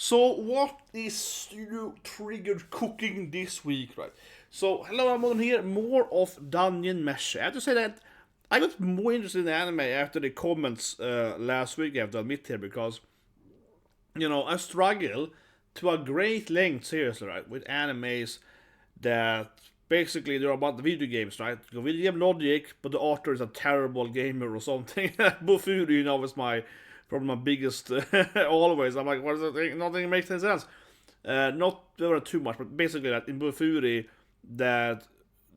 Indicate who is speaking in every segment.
Speaker 1: So what is Studio Triger cooking this week, right? So hello, I'm on here. More of Dungeon Mesh. I have to say that I got more interested in anime after the comments last week. I have to admit here because I struggle to a great length, seriously, right, with animes that basically they're about the video games, right? The video game logic, but the author is a terrible gamer or something. Bufuri, is probably my biggest always. I'm like, what is it? Nothing makes any sense. Not too much, but basically that in Bufuri that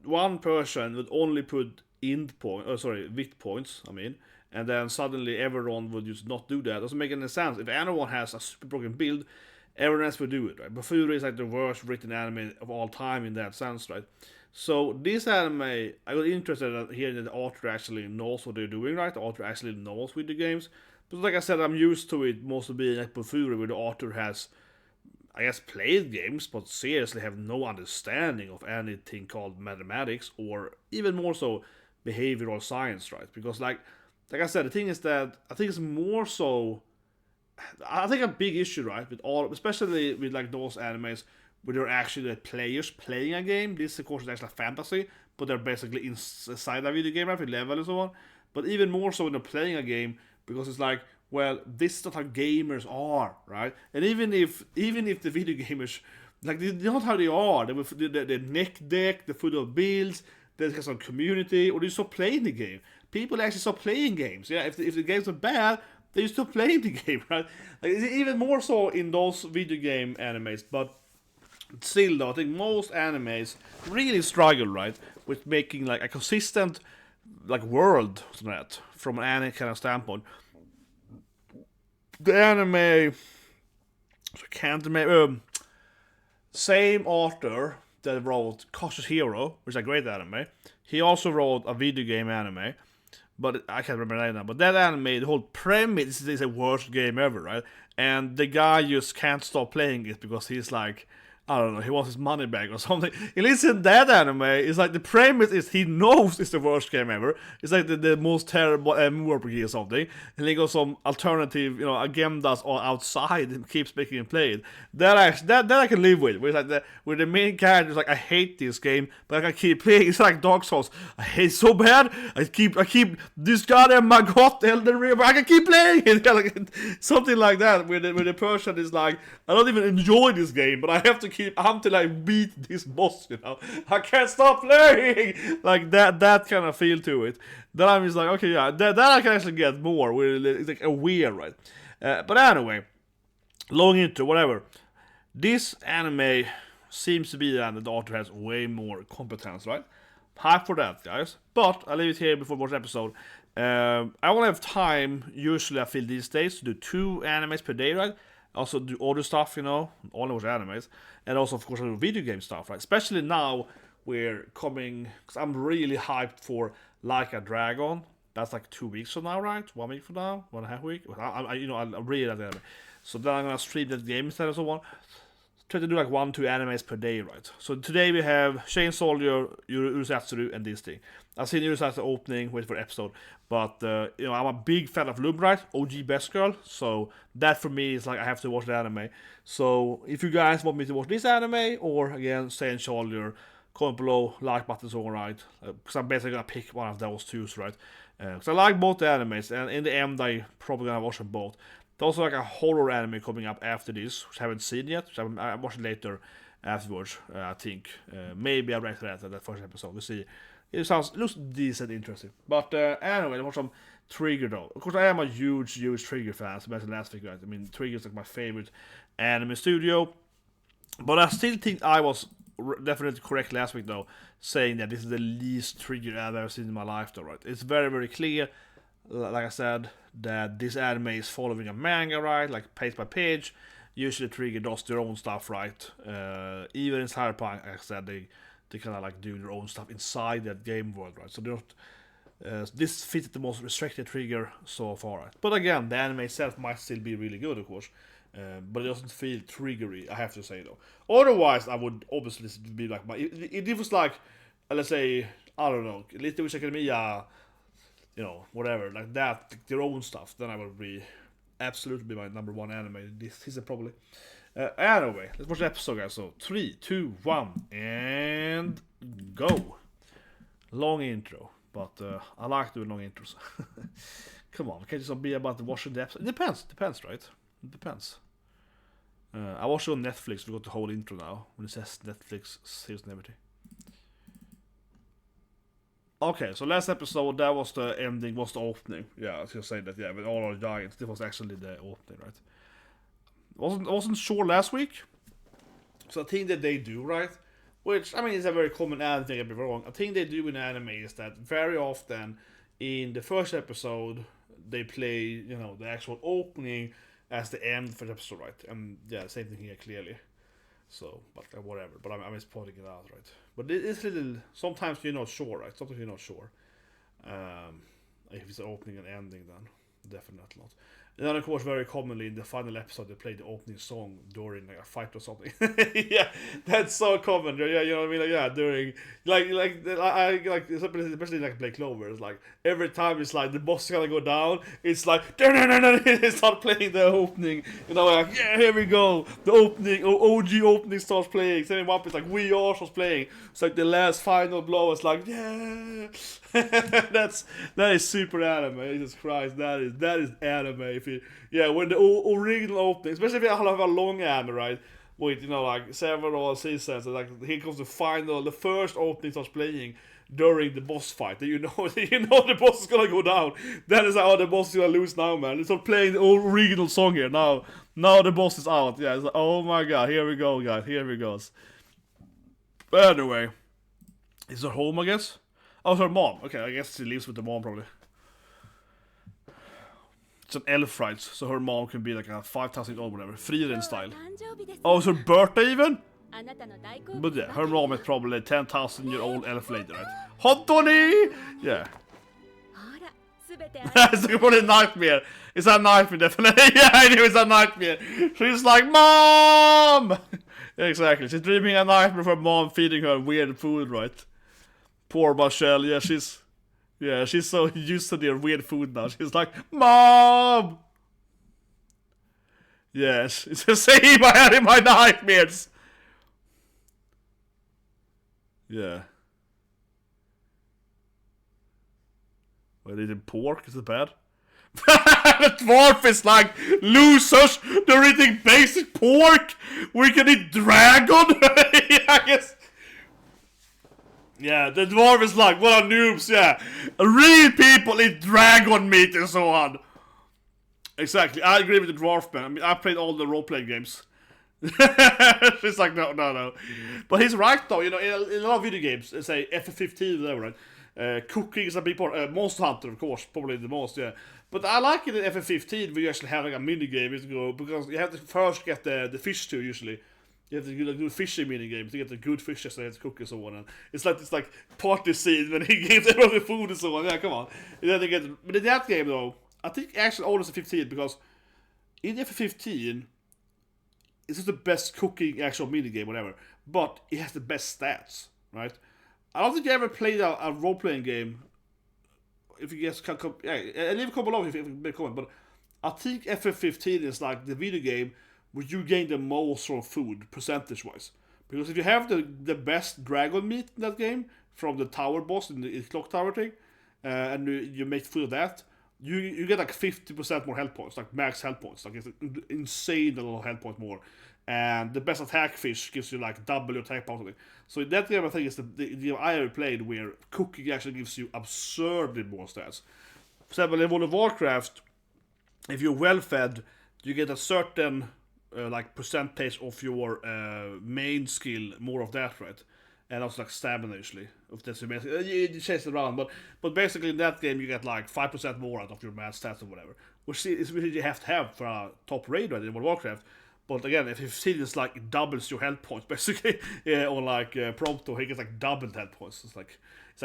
Speaker 1: one person would only put wit points. And then suddenly everyone would just not do that. It doesn't make any sense. If anyone has a super broken build, everyone else will do it, right? But Fury is like the worst written anime of all time in that sense, right? So this anime, I got interested in hearing that the author actually knows what they're doing, right? The author actually knows with the games. But like I said, I'm used to it mostly being like Fury, where the author has, I guess, played games, but seriously have no understanding of anything called mathematics or even more so behavioral science, right? Because like I said, the thing is that I think it's more so. I think a big issue, right, with all, especially with like those animes where they're actually the players playing a game. This, of course, is actually a fantasy, but they're basically inside a video game, right, with level and so on. But even more so when they're playing a game, because it's like, well, this is not how gamers are, right? And even if the video gamers, like, they're not how they are. They're neck deck, they're full of builds, there's some community, or they stop playing the game. People actually stop playing games. Yeah, if the games are bad, they stop playing the game, right? Like, it's even more so in those video game animes, but still, though, I think most animes really struggle, right, with making like a consistent like world from an kind of standpoint. The anime, I can't remember. Same author that wrote Cautious Hero, which is a great anime. He also wrote a video game anime, but I can't remember that now. But that anime, the whole premise is the worst game ever, right? And the guy just can't stop playing it because he's like, I don't know, he wants his money back or something. At least in that anime, it's like the premise is he knows it's the worst game ever. It's like the most terrible MMORPGS or something. And he got some alternative, agendas or outside and keeps making him play it. That I can live with. Where the main character is like, I hate this game, but I can keep playing. It's like Dark Souls. I hate it so bad. I keep this goddamn Magot Elden Ring, but I can keep playing it. Like, something like that. Where the person is like, I don't even enjoy this game, but I have to keep until I beat this boss, I can't stop playing! Like that kind of feel to it. Then I'm just like, okay, yeah, that I can actually get more, where it's like aware, right? But anyway, long into whatever. This anime seems to be that the author has way more competence, right? Hype for that, guys. But I'll leave it here before watch the episode. I won't have time, usually I feel these days, to do 2 animes per day, right? Also do other stuff, only watch animes. And also, of course, I do video game stuff, right? Especially now, we're coming, because I'm really hyped for Like a Dragon. That's like 2 weeks from now, right? 1 week from now? 1.5 weeks? I really like the anime. So then I'm going to stream that game instead and so on. Try to do like 1-2 animes per day, right? So today we have Chain Soldier, Urusatsuru, and this thing. I've seen Urusatsuru opening, wait for the episode. But, I'm a big fan of Loom, right? OG Best Girl. So that for me is like I have to watch the anime. So if you guys want me to watch this anime, or again, Chain Soldier, comment below, like button's alright. Because I'm basically going to pick one of those two, right? Because I like both the animes, and in the end, I probably going to watch them both. There's also like a horror anime coming up after this, which I haven't seen yet. Which I'll watch it later afterwards, I think. Maybe I'll react to that first episode. We'll see. It looks decent, interesting. But anyway, let's watch some Trigger though. Of course, I am a huge Trigger fan, as I mentioned last week, right? I mean, Trigger is like my favorite anime studio. But I still think I was definitely correct last week, though, saying that this is the least Trigger I've ever seen in my life, though, right? It's very, very clear, like I said, that this anime is following a manga, right? Like page by page. Usually Trigger does their own stuff, right? Even in Cyberpunk, like I said, they kind of like do their own stuff inside that game world, right? So they're not, this fits the most restricted Trigger so far, right? But again, the anime itself might still be really good, of course. But it doesn't feel triggery, I have to say, though. Otherwise, I would obviously be like, if it was like, let's say, I don't know, Little Witch Academia, whatever, like that, their own stuff, then I would be absolutely be my number one anime this season probably. Anyway, let's watch the episode, guys. So 3, 2, 1, and go. Long intro, but I like doing long intros. Come on, can't just be about watching the episode. It depends, right? It depends. I watched it on Netflix. We got the whole intro now when it says Netflix series and everything. Okay, so last episode, that was the ending, was the opening. Yeah, I was gonna say that. Yeah, with all our giants, this was actually the opening, right? Wasn't sure last week. So a thing that they do, right? Which, I mean, is a very common anime thing, I'd be wrong. A thing they do in anime is that very often in the first episode, they play, you know, the actual opening as the end for the episode, right? And yeah, same thing here, clearly. So, but whatever. But I'm just pointing it out, right? But it's a little, sometimes you're not sure, right? Sometimes you're not sure. If it's opening and ending, then definitely not. And then, of course, very commonly in the final episode, they play the opening song during like a fight or something. Yeah, that's so common. Yeah, you know what I mean? Like, yeah, during like especially like Play Clover. It's like every time it's like the boss is gonna go down, it's like they start playing the opening. You know, like yeah, here we go. The opening, OG opening starts playing. Same one, it's like We Are starts playing. It's like the last final blow. It's like yeah. that is super anime. Jesus Christ, that is anime. If you, yeah, when the original opening, especially if you have a long anime, right? With, you know, like several seasons, like here comes the final, the first opening starts playing during the boss fight. You know the boss is gonna go down. That is how the boss is gonna lose now, man. It's not playing the original song here now. Now the boss is out. Yeah, it's like, oh my god, here we go, guys. Here we go. But anyway, is her home, I guess. Oh, her mom. Okay, I guess she lives with the mom, probably. It's an elf, right? So her mom can be like a 5,000 old, whatever. Frieren style. Oh, it's her birthday even? But yeah, her mom is probably a 10,000-year-old elf lady, right? Hontoni! Yeah. It's probably a nightmare. It's a nightmare, definitely. Yeah, I knew it's a nightmare. She's like, Mom! Exactly. She's dreaming a nightmare of her mom feeding her weird food, right? Poor Michelle, yeah, she's so used to their weird food now. She's like, Mom! Yes, it's the same I had in my nightmares. Yeah. What, eating pork? Is it bad? The dwarf is like, losers, they're eating basic pork! We can eat dragon! Yeah, I guess. Yeah, the dwarf is like, what are noobs, yeah. Real people eat dragon meat and so on. Exactly, I agree with the dwarf, man. I mean, I played all the role-playing games. She's like, no. But he's right, though, you know, in a lot of video games, say FF15, whatever, right? Cooking is a big part. Monster Hunter, of course, probably the most, yeah. But I like it in FF15 where you actually have like a mini-game to go, because you have to first get the fish too, usually. You have to do a fishing minigame to get the good fishes and to cook and so on. And it's like party scene when he gives everyone the food and so on. Yeah, come on. And then they get, but in that game though, I think actually almost 15 because in FF15 it's just the best cooking actual minigame, whatever. But it has the best stats, right? I don't think you ever played a role playing game. If you guys can come, yeah, and leave a comment below if you make a comment. But I think FF15 is like the video game where you gain the most from food, percentage-wise. Because if you have the best dragon meat in that game, from the tower boss in the clock tower thing, and you make food of that, you get like 50% more health points, like max health points. Like it's insane a lot of health points more. And the best attack fish gives you like double your attack power. So in that game, I think it's the game I ever played where cooking actually gives you absurdly more stats. For example, in World of Warcraft, if you're well fed, you get a certain like percentage of your main skill, more of that, right? And also like stamina usually. If that's your main, you chase it around, but basically in that game you get like 5% more out of your main stats or whatever, which is really you have to have for a top raid right in World of Warcraft. But again, if 15 is like it doubles your health points basically, yeah, or like Prompto, he gets like double health points. It's like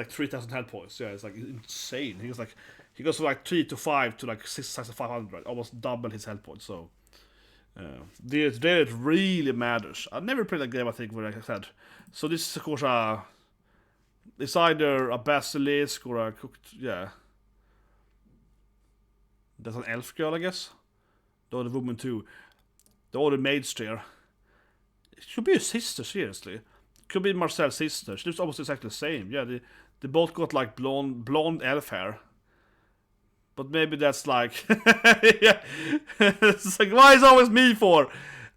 Speaker 1: 3,000 health points. Yeah, it's like insane. He goes from like 3 to 5 to like 6,500, right? Almost double his health points. So. There it really matters. I've never played that game, I think, where I said. So this is of course it's either a basilisk or a cooked, yeah. That's an elf girl, I guess. The other woman too. The other mage there. It could be a sister, seriously. It could be Marcel's sister. She looks almost exactly the same. Yeah, they both got like blonde elf hair. But maybe that's like... yeah. It's like, why is it always me for?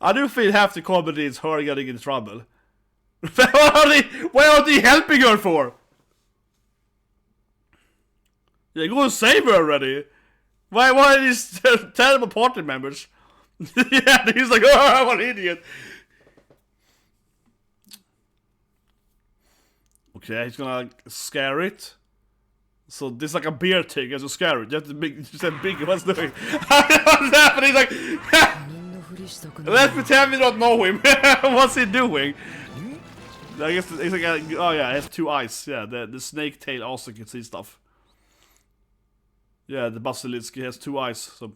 Speaker 1: I do feel half the comedy is her getting in trouble. Why are they helping her for? Yeah, go and save her already. Why are these terrible party members? Yeah, he's like, oh, what an idiot. Okay, he's gonna scare it. So this is like a beer thing, as a scare it. Just big, what's doing? What's happening? He's like, let's pretend we don't know him. What's he doing? I guess it's like, oh yeah, it has 2 eyes. Yeah, the snake tail also can see stuff. Yeah, the basilisk has 2 eyes. So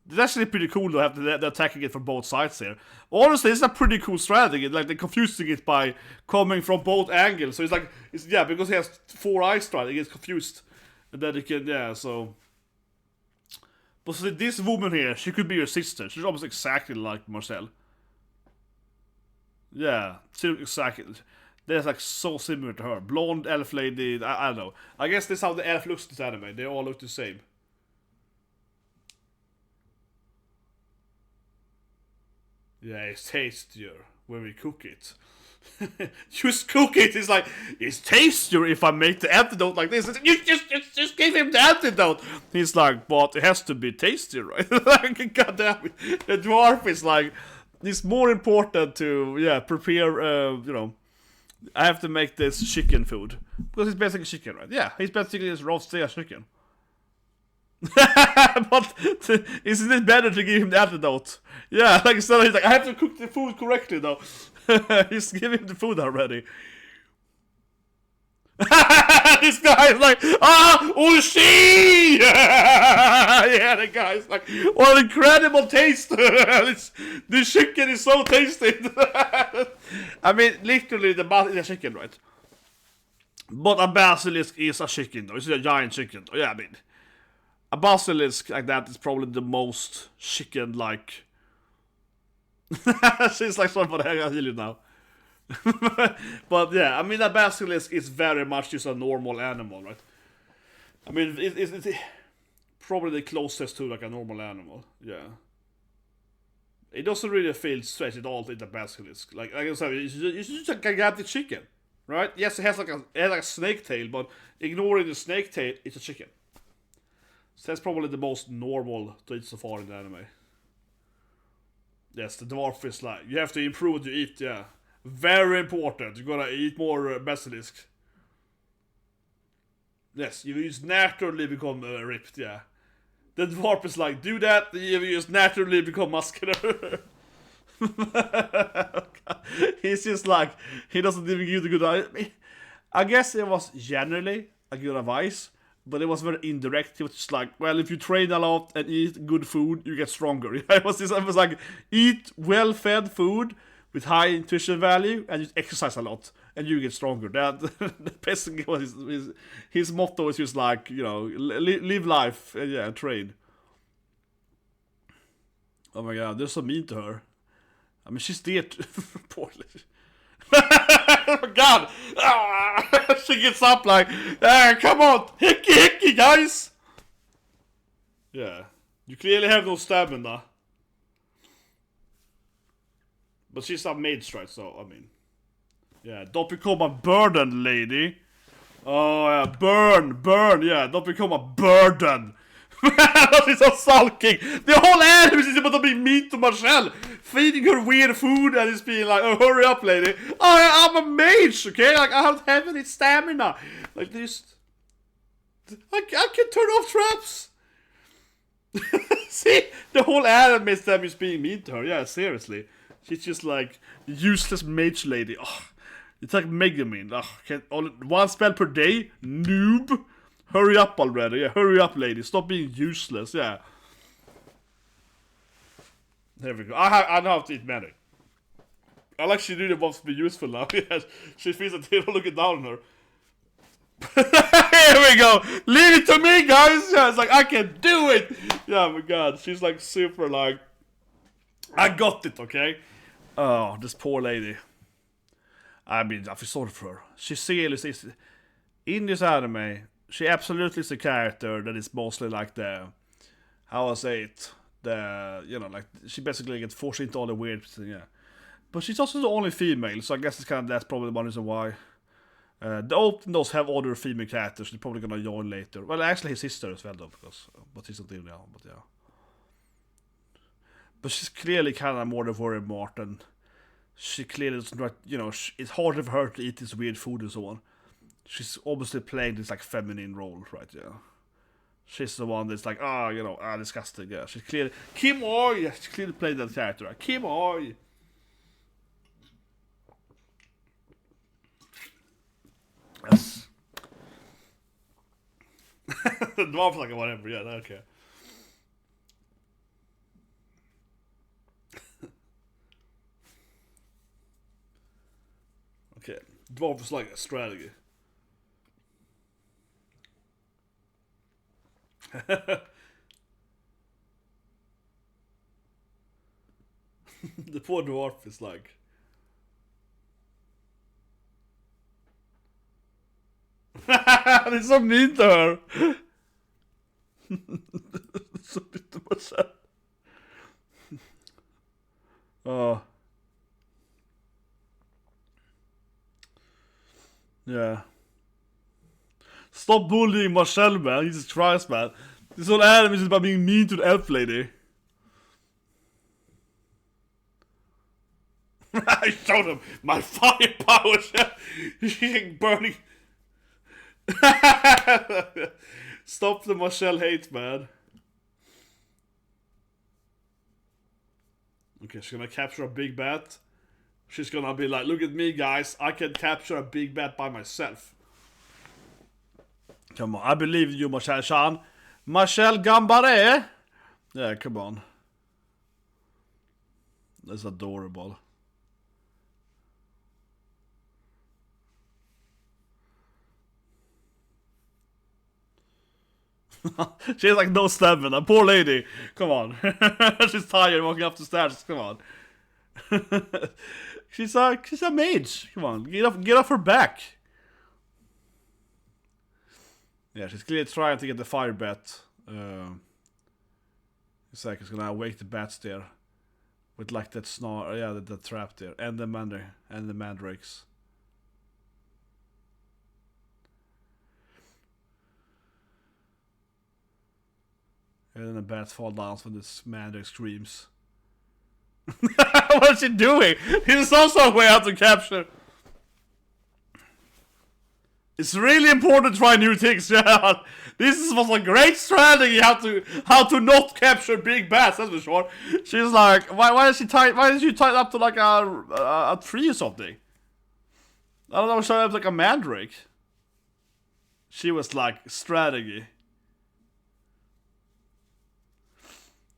Speaker 1: it's actually pretty cool to have they're attacking it from both sides here. Honestly, it's a pretty cool strategy. Like they're confusing it by coming from both angles. So it's like, yeah, because he has 4 eyes, right? It gets confused, and then it can, yeah. So, but so this woman here, she could be your sister. She's almost exactly like Marcel. Yeah, she looks exactly. They're like so similar to her. Blonde elf lady. I don't know. I guess this is how the elf looks in this anime. They all look the same. Yeah, it's tastier when we cook it. Just cook it. It's like, it's tastier if I make the antidote like this. You just give him the antidote. He's like, but it has to be tastier, right? God damn it. The dwarf is like, it's more important to, yeah, prepare, you know, I have to make this chicken food. Because it's basically chicken, right? Yeah, he's basically just roasted chicken. But isn't it better to give him the antidote? Yeah, like so he's like, I have to cook the food correctly though. Just give him the food already. This guy's like, Ushi! Yeah, the guy's like, what an incredible taste! This chicken is so tasty! I mean, literally, the basilisk is a chicken, right? But a basilisk is a chicken, though. It's a giant chicken, though. Yeah, I mean, a basilisk like that is probably the most chicken-like. She's like, sorry for the heck, I heal you now. But yeah, I mean, a basilisk is very much just a normal animal, right? I mean, it's probably the closest to like a normal animal, yeah. It doesn't really feel strange at all to eat a basilisk. Like I said, it's just a gigantic chicken, right? Yes, it has like a snake tail, but ignoring the snake tail, it's a chicken. So that's probably the most normal to eat so far in the anime. Yes, the dwarf is like, you have to improve what you eat, yeah. Very important. You gotta eat more basilisk. Yes, you just naturally become ripped, yeah. The dwarf is like, do that, you just naturally become muscular. He's just like, he doesn't even give the good advice. I guess it was generally a good advice, but it was very indirect. He was just like, well, if you train a lot and eat good food, you get stronger. It was like, eat well-fed food with high nutrition value and just exercise a lot and you get stronger. That basically was his motto is just like, you know, live life and yeah, train. Oh my god, they're so mean to her. I mean, she's dead. Poorly. Oh god! She gets up like, come on, hickey, guys! Yeah, you clearly have no stamina. But she's a mage, right? So, I mean, yeah, don't become a burden, lady. Oh, yeah, burn, yeah, don't become a burden. She's so sulking. The whole anime is about to be mean to Marcel, feeding her weird food and just being like, oh, hurry up, lady. Oh, I'm a mage, okay? Like, I don't have any stamina. Like, this. I can turn off traps. See? The whole anime is them just being mean to her. Yeah, seriously. She's just like useless mage lady. Oh, it's like Megamin. Oh, one spell per day? Noob. Hurry up already. Yeah, hurry up, lady. Stop being useless. Yeah. There we go. I know how to eat many. I like she really wants to be useful now. Yes, she feels that they don't look down on her. Here we go. Leave it to me, guys. Yeah, it's like I can do it. Yeah, oh my god, she's like super like, I got it. Okay. Oh, this poor lady. I mean, I feel sorry for her. She seriously is in this anime. She absolutely is a character that is mostly like the, how I say it, the, you know, like she basically gets forced into all the weird things. Yeah. But she's also the only female, so I guess it's kind of that's probably one reason why. The open does have other female characters. They're probably gonna join later. Well, actually, his sister as well, though, because but he's not in now. But yeah, but she's clearly kind of more the worried Martin. She clearly doesn't, like, you know, it's harder for her to eat this weird food and so on. She's obviously playing this like feminine role, right? Yeah, she's the one that's like, you know, disgusting. Yeah, she's clearly Kim Oi. She's clearly playing that character. Right? Kim Oi. Yes. The dwarf like whatever, yeah, okay. Okay, dwarf is like a strategy. The poor dwarf is like, it's so mean to her. So mean to myself. Oh. Yeah. Stop bullying Marcel, man. Jesus Christ, man. This whole anime is about being mean to the elf lady. I showed him my fire powers. He's burning. Stop the Marcel hate, man. Okay, she's gonna capture a big bat. She's gonna be like, look at me, guys. I can capture a big bat by myself. Come on, I believe in you, Marcel-chan. Marcel Gambare. Yeah, come on. That's adorable. She has like no stamina. Poor lady. Come on. She's tired walking up the stairs. Come on. she's a mage. Come on. Get off her back. Yeah, she's clearly trying to get the fire bat. It's like it's gonna awake the bats there. With like that snarl, yeah, that trap there. And the mandrakes. And then the bats fall down when this mandrake screams. What is she doing? He's also a way out to capture. It's really important to try new things, yeah. This was a great strategy how to not capture big bats, that's for sure. She's like, why is she tied up to like a tree or something? I don't know, she had like a mandrake. She was like, strategy.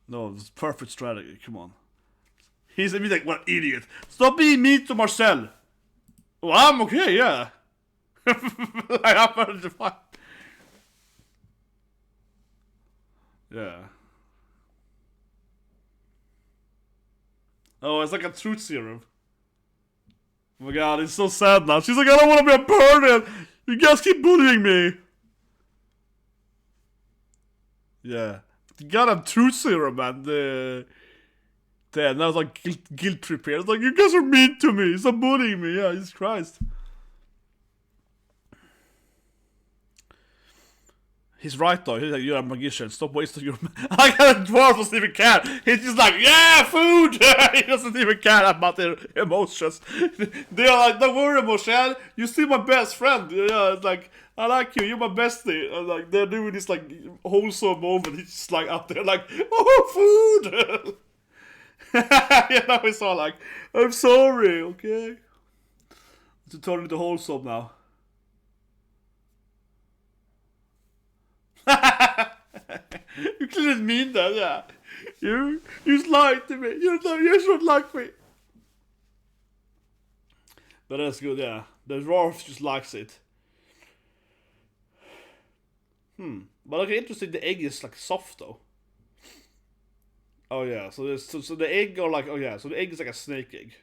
Speaker 1: No, it's perfect strategy, come on. He's like, what an idiot. Stop being mean to Marcel. Oh, I'm okay, yeah. I'm very fine. Yeah. Oh, it's like a truth serum. Oh my god, it's so sad now. She's like, I don't want to be a burden. You guys keep bullying me. Yeah. You got a truth serum, man. Then I was like guilt trip here. It's like, you guys are mean to me. Stop bullying me. Yeah, Jesus Christ. He's right though. He's like, you're a magician. Stop wasting your. I got a dwarf doesn't even care. He's just like, yeah, food. He doesn't even care about their emotions. They're like, don't worry, Marcel. You're still my best friend. Yeah, it's like, I like you. You're my bestie. And like, they're doing this like wholesome moment. He's just like out there like, oh, food. You know, it's all like, I'm sorry. Okay. To turn into wholesome now. You couldn't mean that, yeah. You lied to me. You don't like me. But that's good, yeah. The dwarf just likes it. But okay, interesting. The egg is like soft though. Oh yeah, so so the egg are like so the egg is like a snake egg.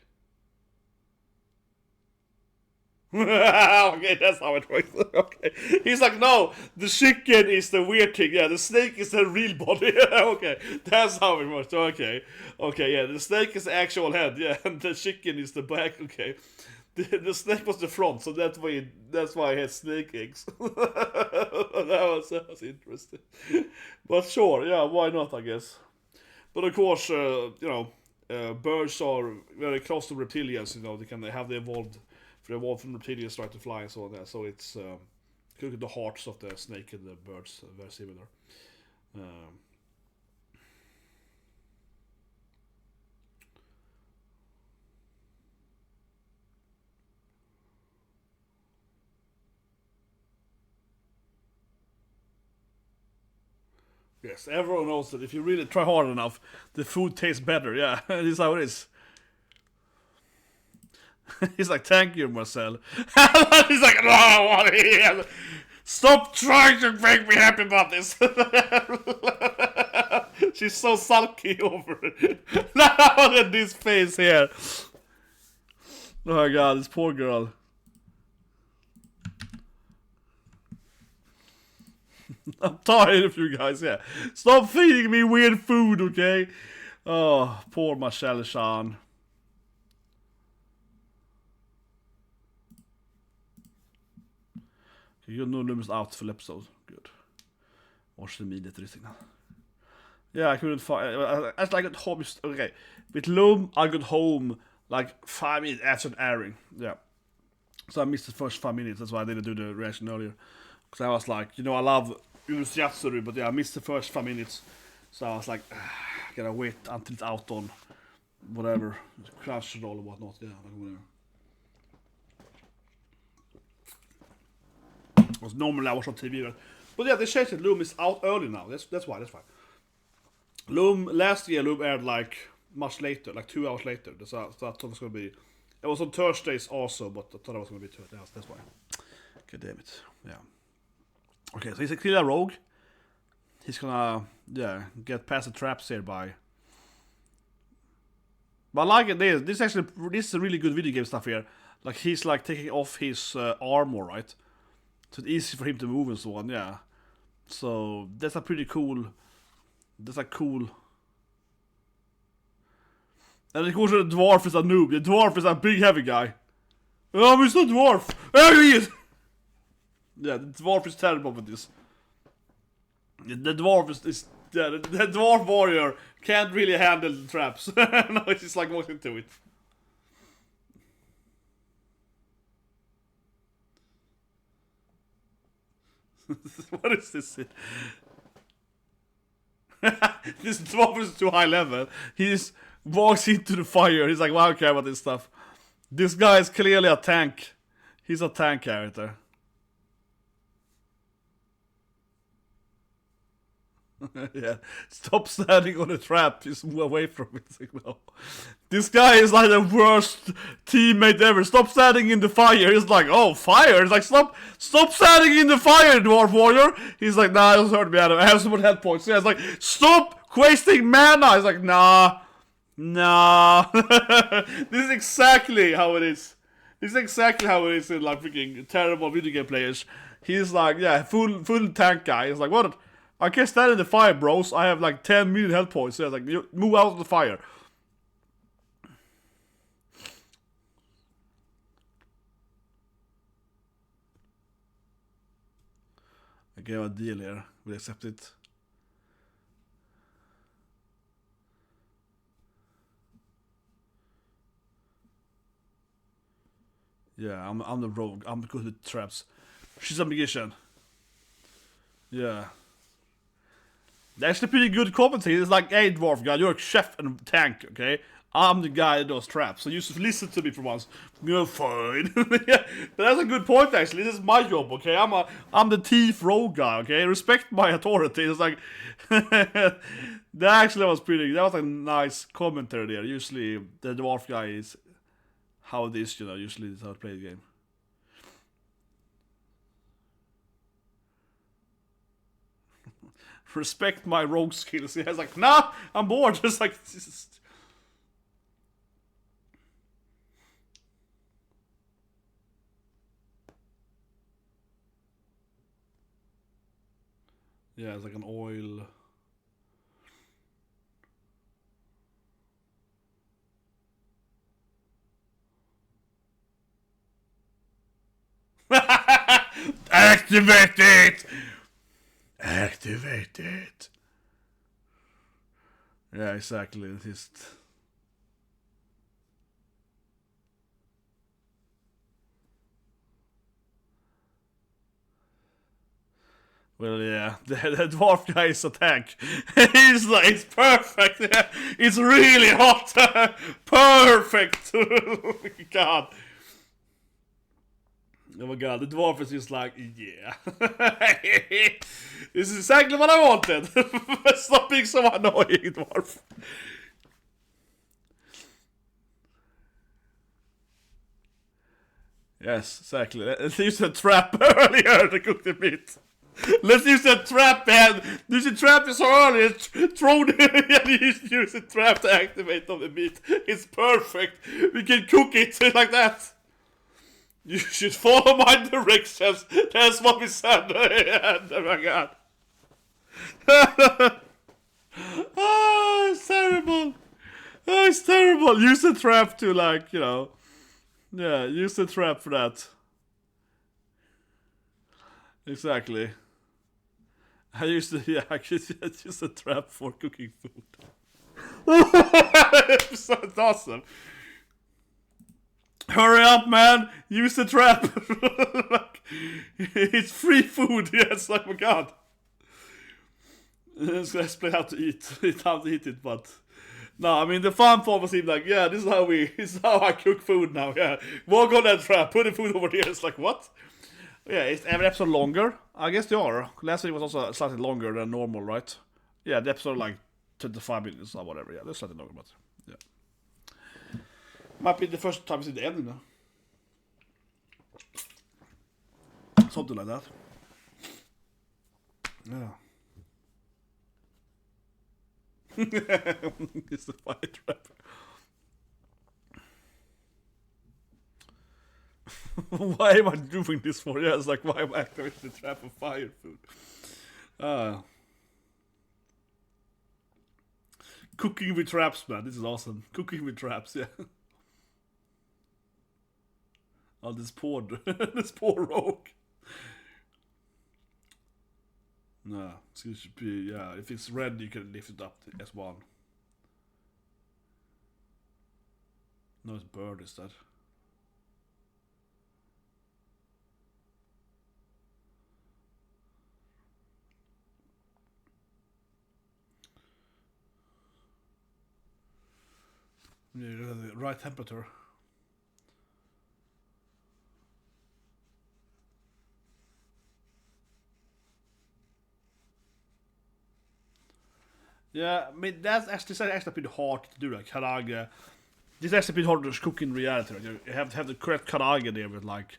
Speaker 1: Okay, that's how it works. Okay, he's like, no, the chicken is the weird thing. Yeah, the snake is the real body. Okay, that's how it works. Okay, yeah, the snake is the actual head. Yeah, and the chicken is the back. Okay, the snake was the front, so that's why it had snake eggs. that was interesting. But sure, yeah, why not? I guess. But of course, birds are very close to reptilians. You know, they have evolved from reptilians try to fly and so on. So it's look at the hearts of the snake and the birds, very similar. Yes, everyone knows that if you really try hard enough, the food tastes better. Yeah, this is how it is. He's like, thank you, Marcel. He's like, no, stop trying to make me happy about this. She's so sulky over it. Look at this face here. Oh my god, this poor girl. I'm tired of you guys, yeah. Stop feeding me weird food, okay? Oh, poor Marcel Jean. You know Lum's out full episode. Good. Watch the immediate thing now. Yeah, I couldn't find. As I got home. Okay, with Lum, I got home like 5 minutes after the airing. Yeah, so I missed the first 5 minutes. That's why I didn't do the reaction earlier. Because I was like, I love Yatsuri, but yeah, I missed the first 5 minutes. So I was like, I gotta wait until it's out on whatever Crunchyroll or whatnot. Yeah, like whatever. Because normally I watch on TV, but yeah, they changed it. Loom is out early now. That's why. Loom last year aired like much later, like 2 hours later. So I thought it was gonna be. It was on Thursdays also, but I thought it was gonna be 2 hours. That's why. God damn it. Yeah. Okay, so he's clearly a rogue. He's gonna get past the traps here by. But I like it. This is a really good video game stuff here. Like he's like taking off his armor, right? So it's easy for him to move and so on, yeah. So that's a pretty cool. That's a cool. And of course the dwarf is a noob. The dwarf is a big heavy guy. Oh, Mr. Dwarf! There he is! Yeah, the dwarf is terrible with this. The dwarf is the dwarf warrior can't really handle the traps. No, it's just like walking into it. What is this? This dwarf is too high level. He just walks into the fire. He's like, well, I don't care about this stuff. This guy is clearly a tank. He's a tank character. Yeah, stop standing on the trap. Just move away from it. Like, no. This guy is like the worst teammate ever. Stop standing in the fire. He's like, oh, fire. It's like, stop standing in the fire, dwarf warrior. He's like, nah, it doesn't hurt me. I have some more health points. Yeah, it's like, stop wasting mana. He's like, nah. This is exactly how it is. This is exactly how it is in like freaking terrible video game players. He's like, yeah, full tank guy. He's like, what? I can't stand in the fire, bros. I have like 10 million health points. So I was like, move out of the fire. I gave a deal here. Will accept it? Yeah, I'm the rogue. I'm good at traps. She's a magician. Yeah. That's actually pretty good commentary. It's like, hey, dwarf guy, you're a chef and tank, okay? I'm the guy that does traps, so you just listen to me for once. You're fine. Yeah, but that's a good point, actually. This is my job, okay? I'm the thief rogue guy, okay? Respect my authority. It's like, that actually was that was a nice commentary there. Usually, the dwarf guy is how it is, usually it's how to play the game. Respect my rogue skills. He's like, nah, I'm bored. Just like, yeah, it's like an oil. Activate it! Activate it. Yeah, exactly. Just... Well, yeah, the dwarf guy's attack. He's like, it's perfect. Yeah. It's really hot. Perfect. Oh my god. Oh my god, the dwarf is just like, yeah. This is exactly what I wanted. Stop being so annoying, dwarf. Yes, exactly. Let's use a trap earlier to cook the meat. Let's use a trap, man. Use a trap so early. Throw the and use a trap to activate on the meat. It's perfect. We can cook it like that. You should follow my directions. That's what we said. Oh my god. Oh, it's terrible. Oh, it's terrible. Use a trap to, like, you know. Yeah, use the trap for that. Exactly. I used to, yeah, I use the trap for cooking food. That's awesome. Hurry up, man! Use the trap! Like, it's free food, yes, like, oh my god. Let's explain how to eat it, but... No, I mean, the fun part was him like, yeah, this is how I cook food now, yeah. Walk on that trap, put the food over here, it's like, what? Yeah, is every episode longer? I guess they are. Last week was also slightly longer than normal, right? Yeah, the episode like 25 minutes or whatever, yeah, they're slightly longer, but yeah. Might be the first time we see the ending now. Something like that. Yeah. It's the fire trap. Why am I doing this for? Yeah, it's like, why am I activating the trap of fire food? Cooking with traps, man. This is awesome. Cooking with traps, yeah. Oh, this poor, this poor rogue. No, it should be, yeah. If it's red, you can lift it up to S1. No, it's bird instead. Yeah, the right temperature. Yeah, I mean, that's actually pretty hard to do, like karage. This is actually pretty hard to cook in reality. Right? You have to have the correct karage there with like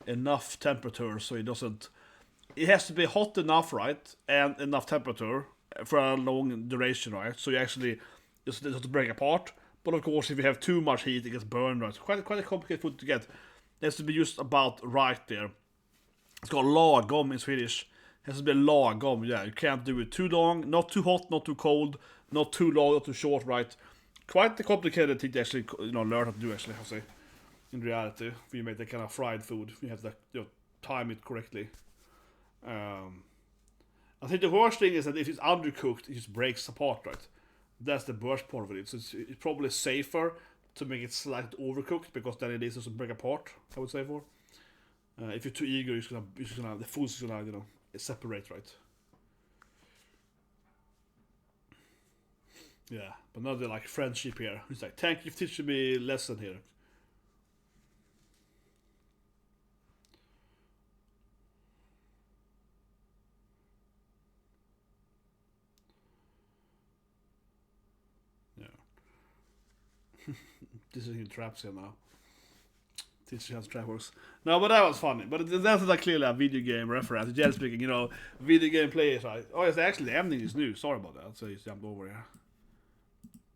Speaker 1: enough temperature so it doesn't. It has to be hot enough, right, and enough temperature for a long duration, right? So you actually just doesn't break apart. But of course, if you have too much heat, it gets burned, right? So quite a complicated food to get. It has to be just about right there. It's called lagom in Swedish. It has to be lagom, yeah. You can't do it too long, not too hot, not too cold, not too long, not too short, right? Quite a complicated thing to actually, learn how to do, actually, I'll say. In reality, if you make that kind of fried food, you have to time it correctly. I think the worst thing is that if it's undercooked, it just breaks apart, right? That's the worst part of it. So it's probably safer to make it slightly overcooked because then it doesn't break apart. I would say for. If you're too eager, you're just gonna the food's gonna separate, right? Yeah, but now they're like friendship here. It's like, thank you for teaching me a lesson here. Yeah. This is in traps here now. teach you how the trap works. No, but that was funny. But that's like clearly a video game reference. Generally speaking, video game players, right? Oh, yes, actually, the ending is new. Sorry about that. So you jumped over here.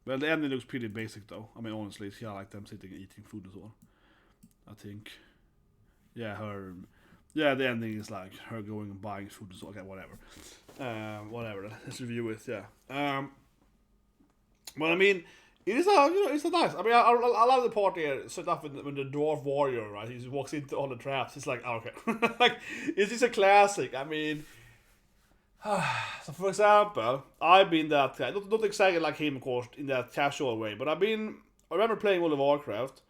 Speaker 1: Well, the ending looks pretty basic, though. I mean, honestly, it's kind of like them sitting and eating food and so on. I think. Yeah, the ending is like her going and buying food and so on. Okay, whatever. Whatever. Let's review it, yeah. But I mean, it's a nice. I mean, I love the part here set up when the dwarf warrior, right? He walks into all the traps. It's like, oh, okay, like it's just a classic. I mean, so for example, I've been that guy. Not exactly like him, of course, in that casual way, but I remember playing World of Warcraft,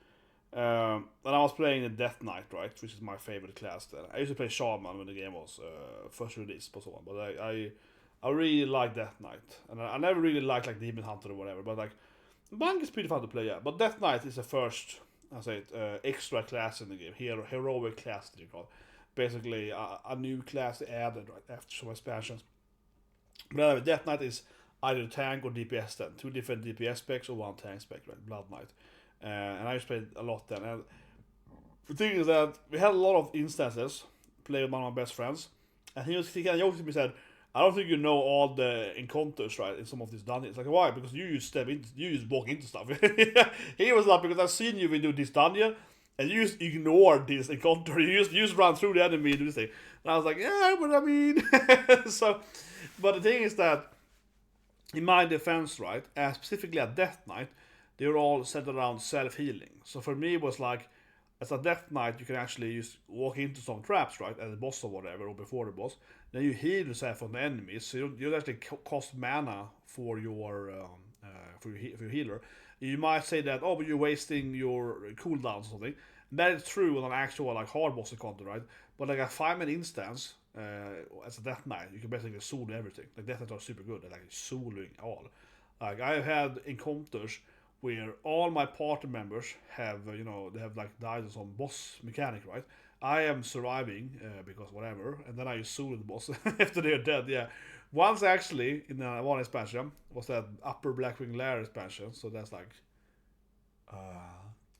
Speaker 1: and I was playing the Death Knight, right, which is my favorite class. Then I used to play Shaman when the game was first released, and so on. But I really like Death Knight, and I never really liked like Demon Hunter or whatever. But like, Bank is pretty fun to play, yeah. But Death Knight is the first, extra class in the game. Heroic class, that you call it. Basically, a new class added right after some expansions. But anyway, Death Knight is either tank or DPS then. 2 different DPS specs or 1 tank spec, right? Blood Knight. And I just played a lot then. And the thing is that we had a lot of instances, played with one of my best friends, and he kind of joked to me and said, I don't think you know all the encounters, right, in some of these dungeons. Like, why? Because you just walk into stuff. He was like, because I've seen you do this dungeon, and you just ignore this encounter. You just run through the enemy and do this thing. And I was like, yeah, but I mean... but the thing is that, in my defense, right, specifically at Death Knight, they were all centered around self-healing. So for me, it was like, as a Death Knight, you can actually just walk into some traps, right, at the boss or whatever, or before the boss. Then you heal yourself on the enemies, so you don't actually cost mana for your healer. You might say that, oh, but you're wasting your cooldowns or something. That is true on an actual like hard boss encounter, right? But like a 5-minute instance, as a Death Knight, you can basically solo everything. Like Death Knights are super good at like soloing all. Like I've had encounters where all my party members have, they have like died on some boss mechanic, right? I am surviving because whatever, and then I just solo the boss after they're dead. Yeah, once actually in one expansion was that Upper Blackwing Lair expansion. So that's like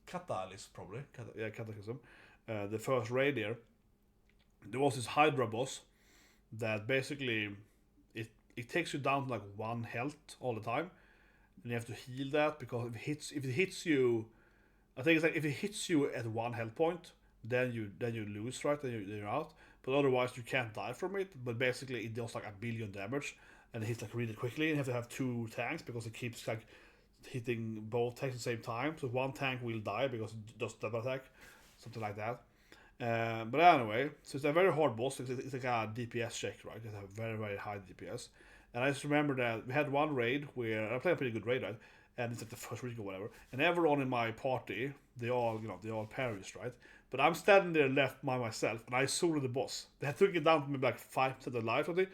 Speaker 1: Catalyst probably, Cataclysm. The first raid there was this Hydra boss that basically it takes you down to like 1 health all the time. And you have to heal that because if it hits you, I think it's like if it hits you at 1 health point, then you lose, right? Then you're out. But otherwise you can't die from it. But basically it does like 1 billion damage, and it hits like really quickly. And you have to have 2 tanks because it keeps like hitting both tanks at the same time. So 1 tank will die because it does double attack, something like that. But anyway, so it's a very hard boss. It's like a DPS check, right? It's a very, very high DPS. And I just remember that we had one raid where I played a pretty good raid, right? And it's like the first week or whatever. And everyone in my party, they all perished, right? But I'm standing there left by myself, and I soloed the boss. They took it down to maybe like 5% of life, I think.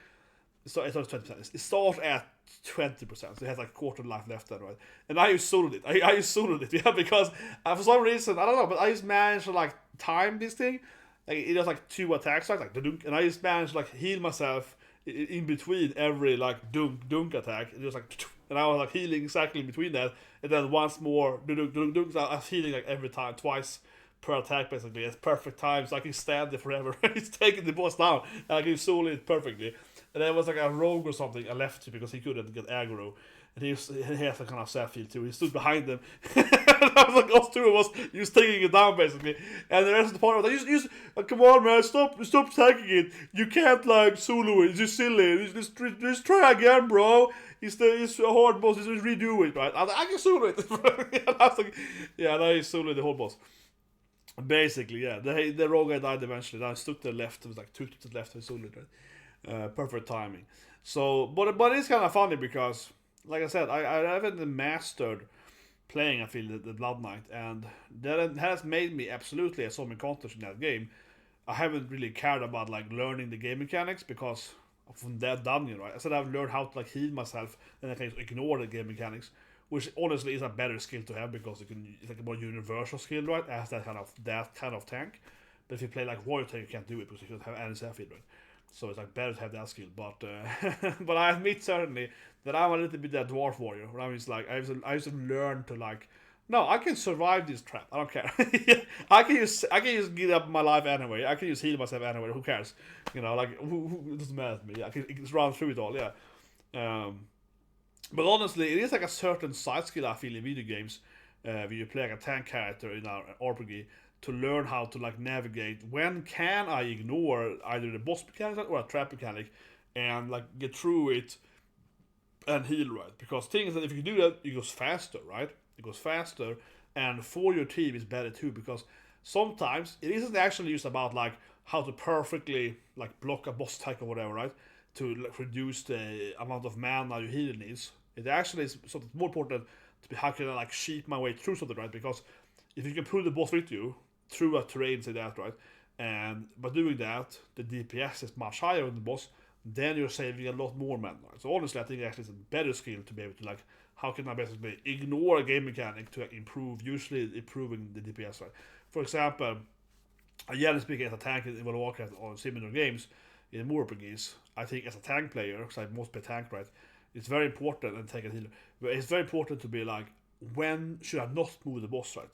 Speaker 1: So it starts 20%. It starts at 20%. So it has like quarter life left then, right? And I just soloed it. I just soloed it, yeah, because for some reason, I don't know, but I just managed to like time this thing. Like it does like 2 attacks, like dunk, and I just managed to like heal myself in between every like dunk attack. It was like, and I was like healing exactly in between that, and then once more dunk. So I was healing like every time, twice per attack basically. It's perfect time, so I can stand there forever. He's taking the boss down, and I can solo it perfectly. And then it was like a rogue or something I left to because he couldn't get aggro. And he has a kind of sad feel too. He stood behind them. And I was like, us two of us, he was taking it down basically. And the rest of the party was like, come on man, stop taking it. You can't like solo it, it's just silly. Just try again, bro. It's a hard boss, just redo it, right? I was like, I can solo it. And I was like, yeah, and I soloed the whole boss. Basically, yeah. The rogue guy died eventually. Then I stuck to the left, it was like 2 to the left, I soloed it, right? Perfect timing. So, but it's kind of funny because, like I said, I haven't mastered playing, I feel, the Blood Knight, and that has made me absolutely at some encounters in that game. I haven't really cared about like learning the game mechanics because from that dungeon, right? I said I've learned how to like heal myself and I can ignore the game mechanics, which honestly is a better skill to have because it's like a more universal skill, right? As that kind of tank. But if you play like Warrior Tank, you can't do it because you don't have any self-heal, right? So it's like better to have that skill, but but I admit certainly that I'm a little bit that dwarf warrior. Where I'm just like I used to learn to like No, I can survive this trap. I don't care. I can just get up my life anyway. I can just heal myself anyway. Who cares? You know, like it doesn't matter to me. I can just run through it all. Yeah. But honestly, it is like a certain side skill I feel in video games, when you play like a tank character in our RPG, to learn how to like navigate. When can I ignore either the boss mechanic or a trap mechanic, and like get through it and heal, right? Because things that if you do that, it goes faster, right? It goes faster, and for your team is better too, because sometimes it isn't actually just about like how to perfectly like block a boss attack or whatever, right? To like, reduce the amount of mana your healer needs. It actually is something more important to be how can I like sheep my way through something, right? Because if you can pull the boss with you through a terrain, say that, right? And by doing that, the DPS is much higher on the boss, then you're saving a lot more mana. So honestly, I think actually it's a better skill to be able to like, how can I basically ignore a game mechanic to improve, usually improving the DPS, right? For example, generally speaking, as a tank in World of Warcraft or similar games, in MMORPGS, I think as a tank player, because I must play tank, right? It's very important, and tank and healer, but it's very important to be like, when should I not move the boss, right?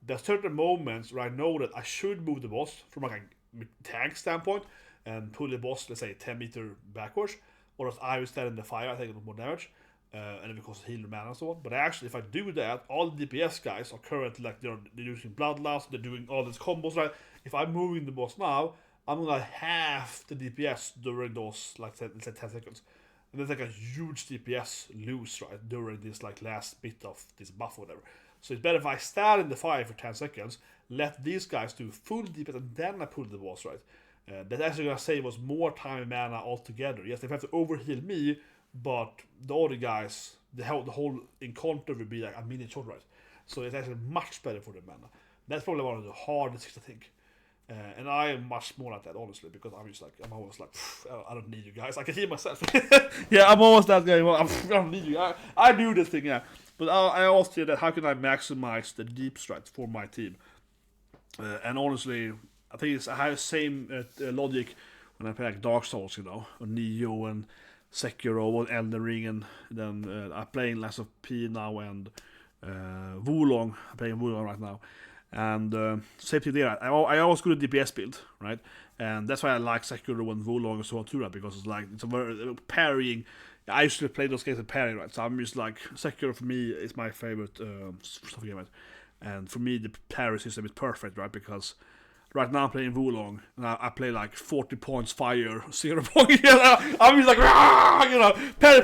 Speaker 1: There's certain moments where I know that I should move the boss from like a tank standpoint and pull the boss, let's say 10 meter backwards, or else I will stand in the fire, I take a lot more damage, and then because healer mana and so on. But actually, if I do that, all the DPS guys are currently like they're using bloodlust, they're doing all these combos, right? If I'm moving the boss now, I'm gonna half the DPS during those like let's say 10 seconds. And there's like a huge DPS lose, right, during this like last bit of this buff or whatever. So it's better if I stand in the fire for 10 seconds, let these guys do full DPS, and then I pull the boss, right? That's actually gonna save us more time and mana altogether. Yes, they have to overheal me, but the other guys, the whole encounter will be like a minute short, right? So it's actually much better for the mana. That's probably one of the hardest things, I think. And I am much more like that, honestly, because I'm always like, I don't need you guys. I can heal myself. Yeah, I'm almost that guy. Well, I don't need you. I do this thing, yeah. But I also feel that how can I maximize the deep strike for my team? And honestly, I think I have the same logic when I play like Dark Souls, you know, or Neo and Sekiro or Elden Ring, and then I'm playing less of P now and Wulong. I'm playing Wulong right now. And same thing there. I always go to DPS build, right? And that's why I like Sekiro and Wulong and so on too, right? Because it's like, it's a very parrying. I used to play those games with parrying, right? So I'm just like, Sekiro for me is my favorite stuff game. And for me, the parry system is perfect, right? Because right now I'm playing Wulong, and I play like 40 points fire, 0 points. You know? I'm just like, you know, parry.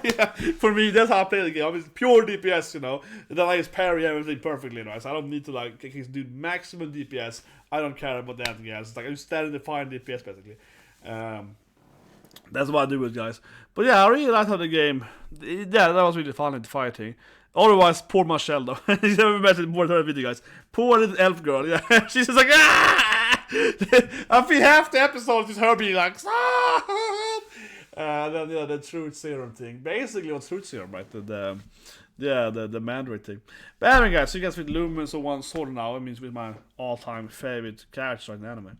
Speaker 1: Yeah. For me, that's how I play the game. I'm just pure DPS, you know. And then I just parry everything perfectly, right? So I don't need to like do maximum DPS. I don't care about that, guys. It's like I'm standing the fire DPS basically. That's what I do with guys. But yeah, I really liked how the game. Yeah, that was really fun in the fighting. Otherwise, poor Marcel though. She's never met more than her video, guys. Poor little elf girl, yeah. She's just like, ah! I feel half the episode is her being like, stop! Then yeah, the truth serum thing. Basically, what's truth serum, right? The Mandarin thing. But anyway, guys, so you guys with Lumens or one sword now. I mean, with my all-time favorite character in the anime.